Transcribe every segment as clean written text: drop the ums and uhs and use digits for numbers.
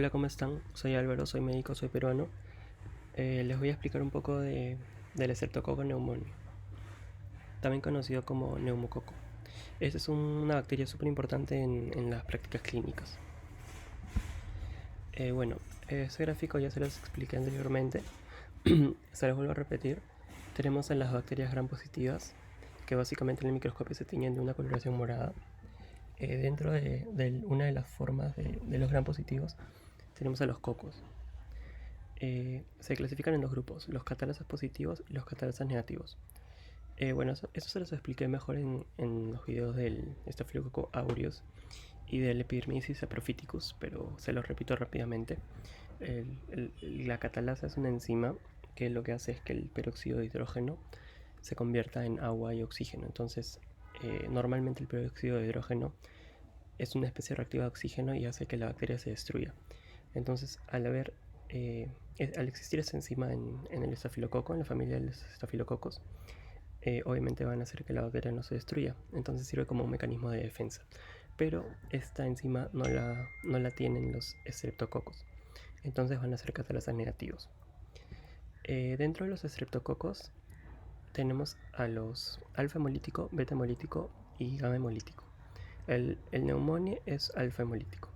Hola, ¿cómo están? Soy Álvaro, soy médico, soy peruano. Les voy a explicar un poco del Streptococcus pneumoniae, también conocido como neumococo. Esta es una bacteria súper importante en las prácticas clínicas. Bueno, ese gráfico ya se los expliqué anteriormente, se los vuelvo a repetir. Tenemos a las bacterias gram positivas, que básicamente en el microscopio se tiñen de una coloración morada. Dentro de una de las formas de los gram positivos tenemos a los cocos. Se clasifican en dos grupos, los catalasas positivos y los catalasas negativos. Bueno, eso se los expliqué mejor en los videos del Staphylococcus aureus y del Epidermidis saprophyticus, pero se los repito rápidamente. La catalasa es una enzima que lo que hace es que el peróxido de hidrógeno se convierta en agua y oxígeno. Entonces, normalmente el peróxido de hidrógeno es una especie reactiva de oxígeno y hace que la bacteria se destruya. Entonces, al existir esa enzima en el estafilococo, en la familia de los estafilococos, obviamente van a hacer que la bacteria no se destruya. Entonces sirve como un mecanismo de defensa. Pero esta enzima no la tienen los estreptococos. Entonces van a ser catalasas negativos. Dentro de los estreptococos tenemos a los alfa hemolítico, beta hemolítico y gamma hemolítico. El neumonía es alfa hemolítico.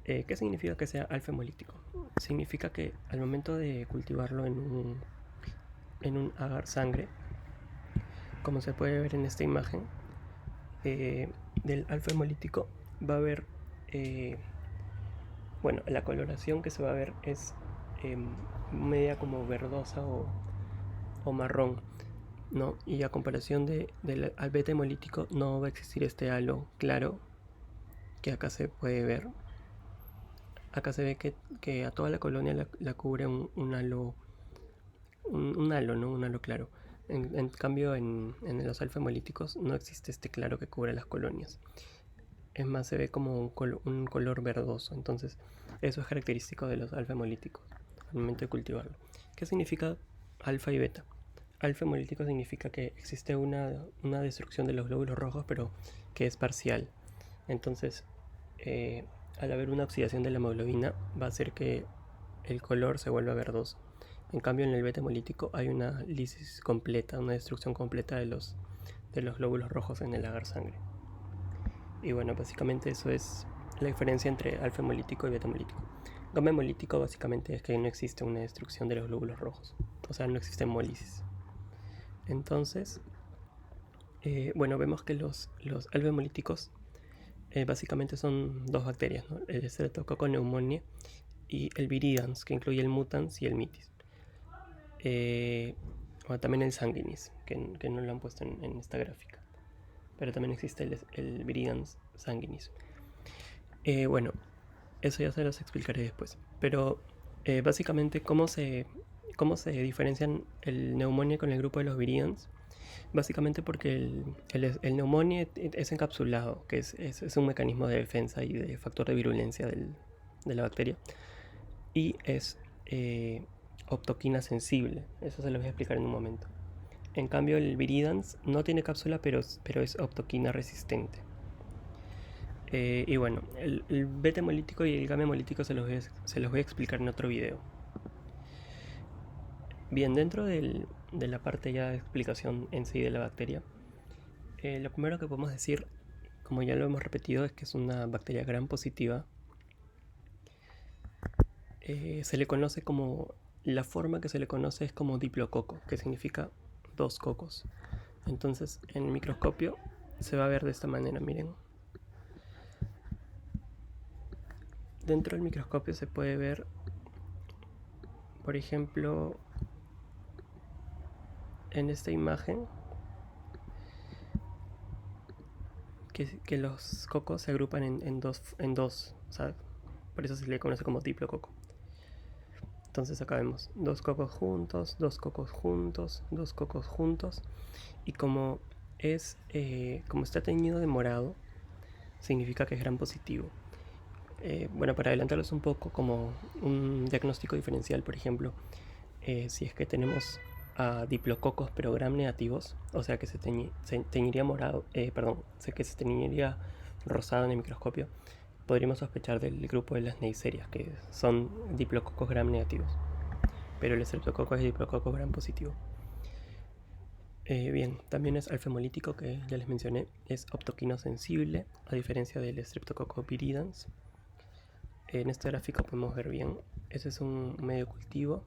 ¿Qué significa que sea alfa hemolítico? Significa que al momento de cultivarlo en un agar sangre, como se puede ver en esta imagen, del alfa hemolítico va a haber, bueno, la coloración que se va a ver es media como verdosa o marrón, ¿no? Y a comparación del beta hemolítico no va a existir este halo claro que acá se puede ver. Acá se ve que a toda la colonia la cubre un halo, un halo, ¿no? Un halo claro. En cambio, en los alfa hemolíticos no existe este claro que cubre las colonias. Es más, se ve como un color verdoso. Entonces, eso es característico de los alfa hemolíticos al momento de cultivarlo. ¿Qué significa alfa y beta? Alfa hemolítico significa que existe una destrucción de los glóbulos rojos, pero que es parcial. Entonces, al haber una oxidación de la hemoglobina, va a hacer que el color se vuelva verdoso. En cambio, en el beta hemolítico hay una lisis completa, una destrucción completa de los glóbulos rojos en el agar sangre. Y bueno, básicamente eso es la diferencia entre alfa hemolítico y beta hemolítico. Gamma hemolítico básicamente es que no existe una destrucción de los glóbulos rojos, o sea, no existe hemólisis. Entonces, bueno, vemos que los alfa hemolíticos básicamente son dos bacterias, ¿no? El Streptococcus pneumoniae y el viridans, que incluye el mutans y el mitis. Bueno, también el sanguinis, que no lo han puesto en esta gráfica. Pero también existe el viridans sanguinis. Bueno, eso ya se los explicaré después. Pero básicamente, ¿cómo se diferencian el neumonía con el grupo de los virions? Básicamente porque el neumonía es encapsulado, que es un mecanismo de defensa y de factor de virulencia de la bacteria. Y es optoquina sensible. Eso se lo voy a explicar en un momento. En cambio, el viridans no tiene cápsula, pero es optoquina resistente. Y bueno, el beta hemolítico y el gamma hemolítico se los voy a explicar en otro video. Bien, dentro de la parte ya de explicación en sí de la bacteria, lo primero que podemos decir, como ya lo hemos repetido, es que es una bacteria gram positiva. Se le conoce como, la forma que se le conoce es como diplococo, que significa dos cocos. Entonces, en el microscopio se va a ver de esta manera, miren. Dentro del microscopio se puede ver, por ejemplo, en esta imagen, que los cocos se agrupan en dos, o sea, por eso se le conoce como diplococo. Entonces acá vemos dos cocos juntos, dos cocos juntos, dos cocos juntos, y como está teñido de morado, significa que es gram positivo. Bueno, para adelantarlos un poco, como un diagnóstico diferencial, por ejemplo, si es que tenemos a diplococos pero gram negativos, o sea que se teñiría morado, perdón, que se teñiría rosado en el microscopio, podríamos sospechar del grupo de las Neisseria, que son diplococos gram negativos, pero el Streptococcus es diplococos gram positivo. Bien, también es alfa-hemolítico, que ya les mencioné, es optoquino sensible, a diferencia del Streptococcus viridans. En este gráfico podemos ver bien, ese es un medio cultivo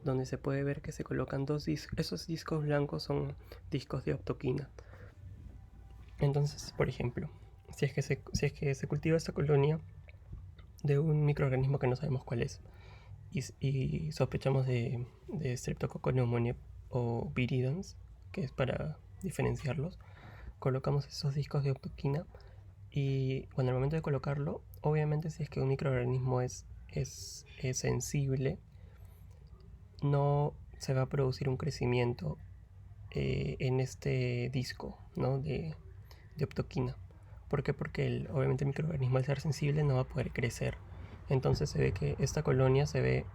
donde se puede ver que se colocan dos discos. Esos discos blancos son discos de optoquina. Entonces, por ejemplo, si es que se cultiva esta colonia de un microorganismo que no sabemos cuál es y sospechamos de Streptococcus pneumoniae o viridans, que es para diferenciarlos, colocamos esos discos de optoquina y bueno, al momento de colocarlo, obviamente si es que un microorganismo es sensible, no se va a producir un crecimiento en este disco, ¿no? de optoquina. ¿Por qué? Porque obviamente el microorganismo, al ser sensible, no va a poder crecer. Entonces se ve que esta colonia se ve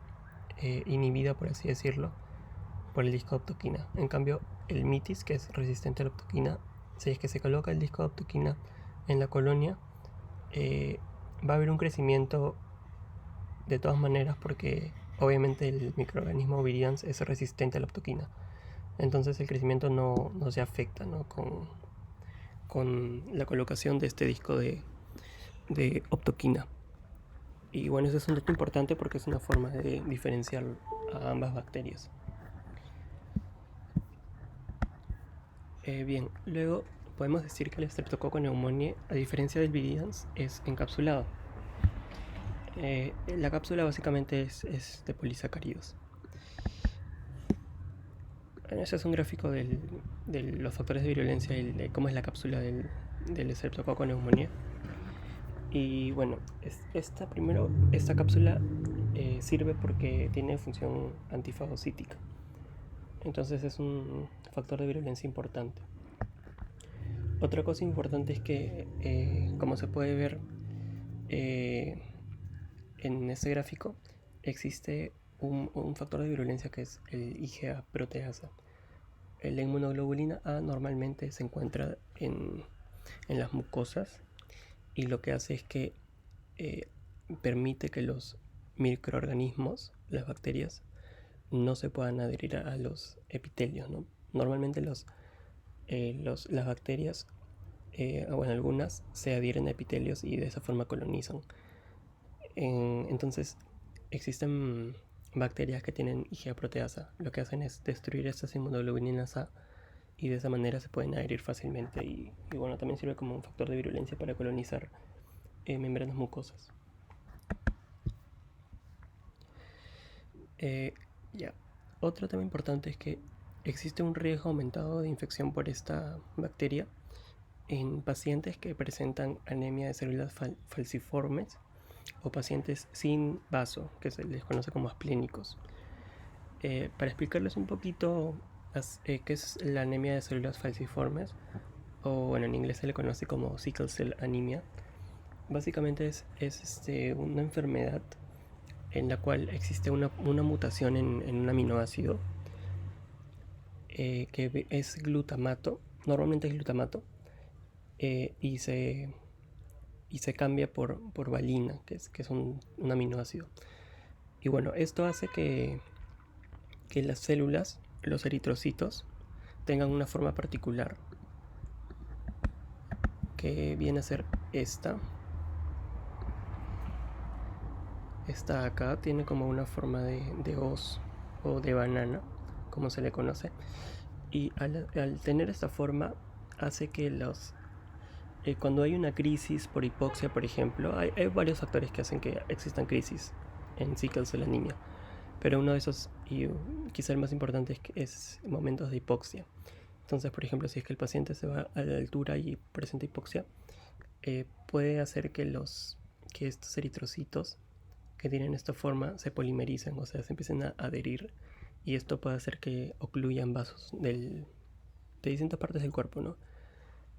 inhibida, por así decirlo, por el disco de optoquina. En cambio, el mitis, que es resistente a la optoquina, si es que se coloca el disco de optoquina en la colonia, va a haber un crecimiento de todas maneras, porque obviamente el microorganismo viridans es resistente a la optoquina. Entonces el crecimiento no se afecta, ¿no? con la colocación de este disco de optoquina. Y bueno, ese es un dato importante porque es una forma de diferenciar a ambas bacterias. Bien, luego podemos decir que el Streptococcus pneumoniae, a diferencia del viridans, es encapsulado. La cápsula básicamente es de polisacáridos. Este es un gráfico de los factores de virulencia y de cómo es la cápsula del Streptococcus pneumoniae. Y bueno, esta cápsula sirve porque tiene función antifagocítica. Entonces es un factor de virulencia importante. Otra cosa importante es que, como se puede ver en este gráfico, existe un factor de virulencia que es el IgA proteasa. La inmunoglobulina A normalmente se encuentra en las mucosas y lo que hace es que permite que los microorganismos, las bacterias, no se puedan adherir a los epitelios, ¿no? Normalmente las bacterias, bueno, algunas se adhieren a epitelios y de esa forma colonizan. Entonces, existen bacterias que tienen IgA proteasa. Lo que hacen es destruir estas inmunoglobulinas A y de esa manera se pueden adherir fácilmente. Y bueno, también sirve como un factor de virulencia para colonizar membranas mucosas. Ya. Otro tema importante es que existe un riesgo aumentado de infección por esta bacteria en pacientes que presentan anemia de células falciformes o pacientes sin vaso, que se les conoce como asplénicos. Para explicarles un poquito qué es la anemia de células falciformes, o bueno, en inglés se le conoce como sickle cell anemia, básicamente es una enfermedad en la cual existe una mutación en un aminoácido que es glutamato, normalmente es glutamato, y se cambia por valina, que es un aminoácido. Y bueno, esto hace que las células, los eritrocitos, tengan una forma particular, que viene a ser esta. Esta acá tiene como una forma de hoz o de banana, como se le conoce. Y al tener esta forma hace que cuando hay una crisis por hipoxia, por ejemplo, hay varios factores que hacen que existan crisis en sickle cell anemia, pero uno de esos, y quizá el más importante, es momentos de hipoxia. Entonces, por ejemplo, si es que el paciente se va a la altura y presenta hipoxia, puede hacer que estos eritrocitos que tienen esta forma se polimericen, o sea, se empiecen a adherir, y esto puede hacer que ocluyan vasos de distintas partes del cuerpo, ¿no?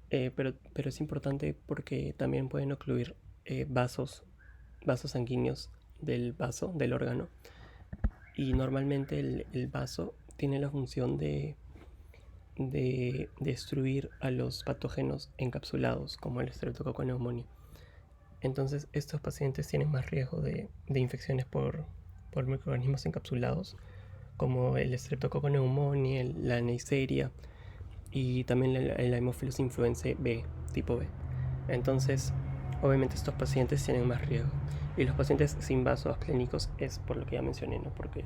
Pero es importante porque también pueden ocluir vasos sanguíneos del órgano, y normalmente el vaso tiene la función de destruir a los patógenos encapsulados, como el Streptococcus pneumoniae. Entonces estos pacientes tienen más riesgo de infecciones por microorganismos encapsulados, como el Streptococcus pneumoniae, la Neisseria y también el Haemophilus influenzae B, tipo B. Entonces, obviamente estos pacientes tienen más riesgo. Y los pacientes sin vasos clínicos es por lo que ya mencioné, ¿no? Porque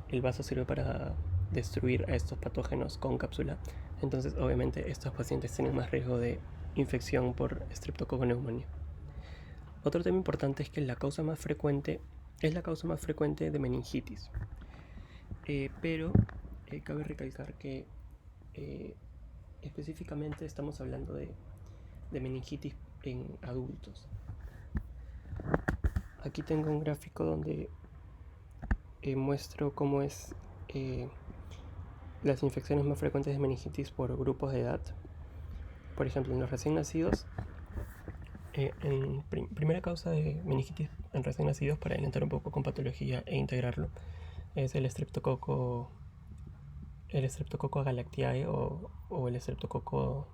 el vaso sirve para destruir a estos patógenos con cápsula. Entonces, obviamente, estos pacientes tienen más riesgo de infección por Streptococcus pneumoniae. Otro tema importante es que la causa más frecuente es la causa más frecuente de meningitis. Pero cabe recalcar que específicamente estamos hablando de meningitis en adultos. Aquí tengo un gráfico donde muestro cómo es las infecciones más frecuentes de meningitis por grupos de edad. Por ejemplo, en los recién nacidos, primera causa de meningitis en recién nacidos, para adelantar un poco con patología e integrarlo, es el Streptococcus galactiae o el Streptococcus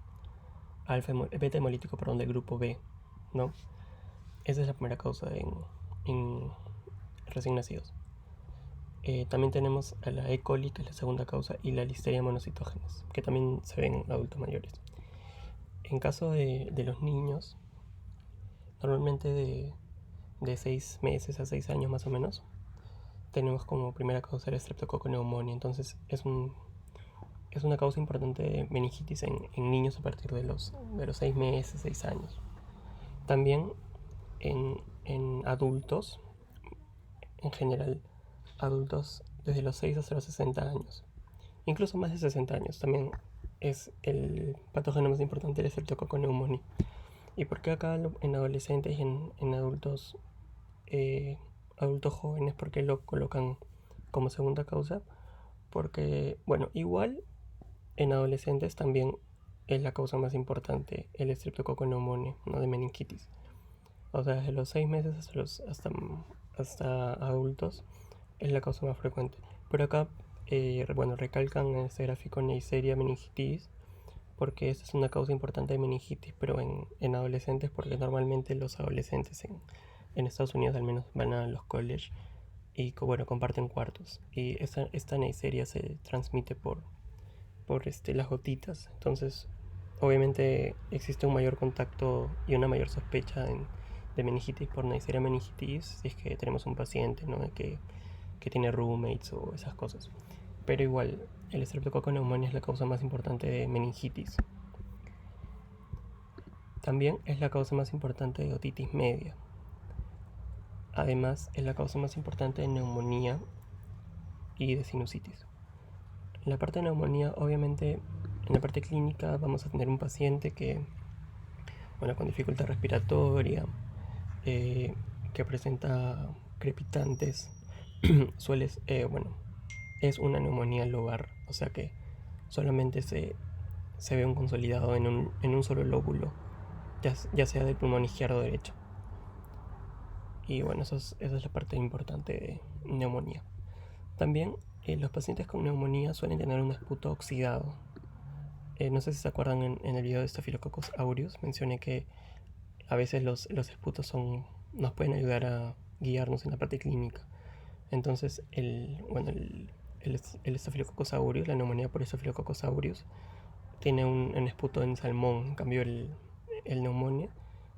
beta hemolítico, perdón, del grupo B, ¿no? Esa es la primera causa en recién nacidos. También tenemos a la E. coli, que es la segunda causa, y la Listeria monocytogenes, que también se ven en adultos mayores. En caso de los niños, normalmente de 6 meses a 6 años más o menos, tenemos como primera causa el Streptococcus pneumoniae. Entonces es una causa importante de meningitis en niños a partir de los 6 meses, 6 años. También en adultos, en general, adultos desde los 6 hasta los 60 años, incluso más de 60 años, también es el patógeno más importante, el Streptococcus pneumoniae. ¿Y por qué acá en adolescentes y en adultos jóvenes, por qué lo colocan como segunda causa? Porque, bueno, igual en adolescentes también es la causa más importante el Streptococcus pneumoniae, no de meningitis. O sea, desde los 6 meses hasta adultos es la causa más frecuente. Pero acá, bueno, recalcan en este gráfico Neisseria meningitis, porque esta es una causa importante de meningitis, pero en adolescentes, porque normalmente los adolescentes en Estados Unidos al menos van a los college y, bueno, comparten cuartos. Y esta Neisseria se transmite por las gotitas. Entonces, obviamente existe un mayor contacto y una mayor sospecha de meningitis por Neisseria meningitis si es que tenemos un paciente, ¿no?, que tiene roommates o esas cosas. Pero igual, el Streptococcus pneumoniae es la causa más importante de meningitis. También es la causa más importante de otitis media. Además, es la causa más importante de neumonía y de sinusitis. En la parte de neumonía, obviamente, en la parte clínica vamos a tener un paciente que, bueno, con dificultad respiratoria, que presenta crepitantes, es una neumonía lobar, o sea que solamente se ve un consolidado en un solo lóbulo, ya sea del pulmón izquierdo o derecho. Y bueno, esa es la parte importante de neumonía. También los pacientes con neumonía suelen tener un esputo oxidado. No sé si se acuerdan en el video de Staphylococcus aureus, mencioné que a veces los esputos nos pueden ayudar a guiarnos en la parte clínica. Entonces, el Staphylococcus aureus, la neumonía por Staphylococcus aureus, tiene un esputo en salmón. En cambio, el neumonía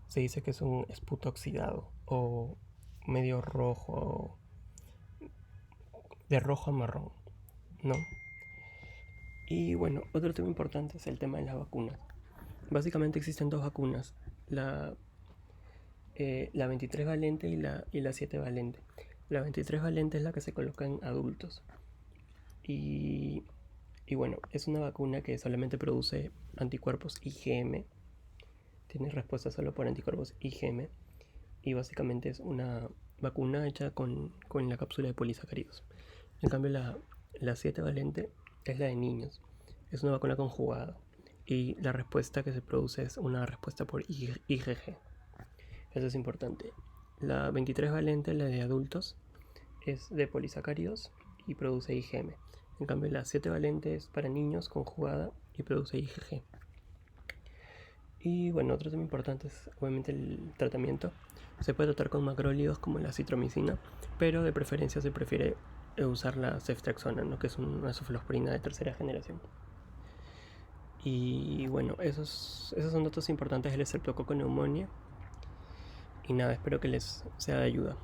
se dice que es un esputo oxidado o medio rojo, de rojo a marrón, ¿no? Y bueno, otro tema importante es el tema de las vacunas. Básicamente existen dos vacunas, la 23 valente y la 7 valente. La 23 valente es la que se coloca en adultos. Y bueno, es una vacuna que solamente produce anticuerpos IgM. Tiene respuesta solo por anticuerpos IgM. Y básicamente es una vacuna hecha con la cápsula de polisacáridos. En cambio, la 7 valente es la de niños. Es una vacuna conjugada. Y la respuesta que se produce es una respuesta por IgG. Eso es importante. La 23 valente, la de adultos, es de polisacáridos y produce IgM. En cambio, la 7 valente es para niños, conjugada, y produce IgG. Y bueno, otro tema importante es obviamente el tratamiento. Se puede tratar con macrólidos como la citromicina, pero de preferencia se prefiere usar la ceftriaxona, ¿no? Que es una cefalosporina de tercera generación. Y bueno, esos son datos importantes del estreptococo neumonía. Y nada, espero que les sea de ayuda.